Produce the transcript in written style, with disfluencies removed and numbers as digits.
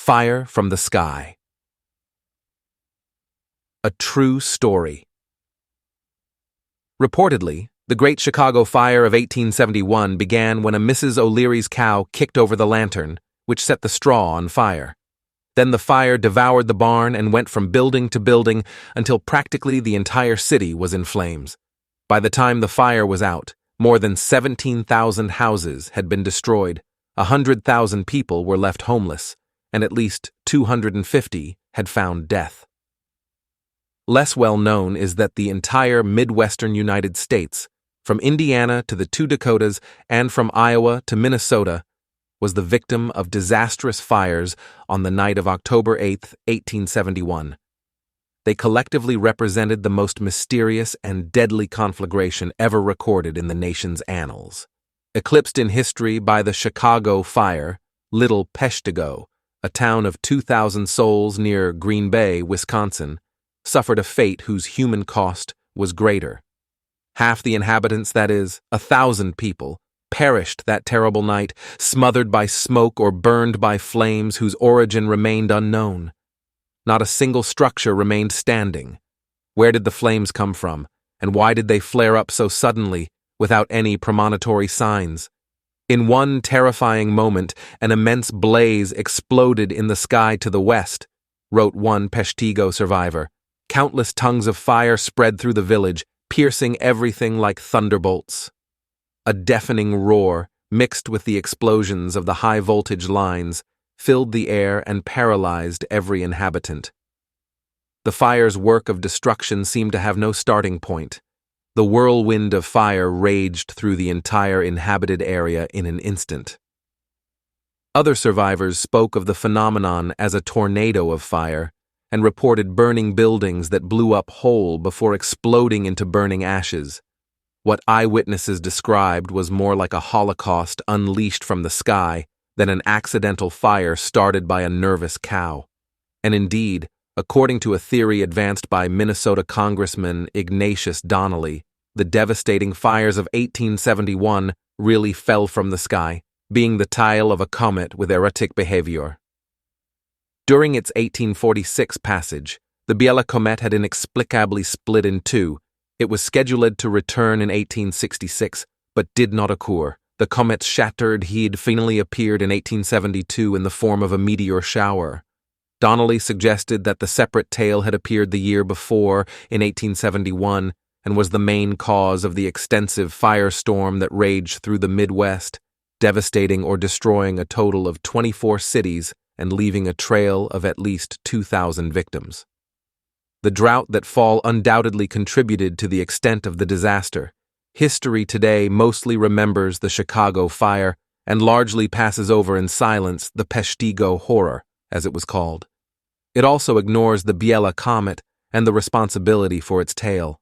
Fire from the Sky. A true story. Reportedly, the Great Chicago Fire of 1871 began when a Mrs. O'Leary's cow kicked over the lantern, which set the straw on fire. Then the fire devoured the barn and went from building to building until practically the entire city was in flames. By the time the fire was out, more than 17,000 houses had been destroyed, 100,000 people were left homeless, and at least 250 had found death. Less well known is that the entire Midwestern United States, from Indiana to the two Dakotas and from Iowa to Minnesota, was the victim of disastrous fires on the night of October 8, 1871. They collectively represented the most mysterious and deadly conflagration ever recorded in the nation's annals. Eclipsed in history by the Chicago Fire, Little Peshtigo, a town of 2,000 souls near Green Bay, Wisconsin, suffered a fate whose human cost was greater. Half the inhabitants, that is, 1,000 people, perished that terrible night, smothered by smoke or burned by flames whose origin remained unknown. Not a single structure remained standing. Where did the flames come from, and why did they flare up so suddenly, without any premonitory signs? In one terrifying moment, an immense blaze exploded in the sky to the west, wrote one Peshtigo survivor. Countless tongues of fire spread through the village, piercing everything like thunderbolts. A deafening roar, mixed with the explosions of the high-voltage lines, filled the air and paralyzed every inhabitant. The fire's work of destruction seemed to have no starting point. The whirlwind of fire raged through the entire inhabited area in an instant. Other survivors spoke of the phenomenon as a tornado of fire, and reported burning buildings that blew up whole before exploding into burning ashes. What eyewitnesses described was more like a holocaust unleashed from the sky than an accidental fire started by a nervous cow. And indeed, according to a theory advanced by Minnesota Congressman Ignatius Donnelly, the devastating fires of 1871 really fell from the sky, being the tail of a comet with erratic behavior. During its 1846 passage, the Biela comet had inexplicably split in two. It was scheduled to return in 1866, but did not occur. The comet's shattered head finally appeared in 1872 in the form of a meteor shower. Donnelly suggested that the separate tail had appeared the year before, in 1871, and was the main cause of the extensive firestorm that raged through the Midwest, devastating or destroying a total of 24 cities and leaving a trail of at least 2,000 victims. The drought that fall undoubtedly contributed to the extent of the disaster. History today mostly remembers the Chicago Fire and largely passes over in silence the Peshtigo horror, as it was called. It also ignores the Biela comet and the responsibility for its tail.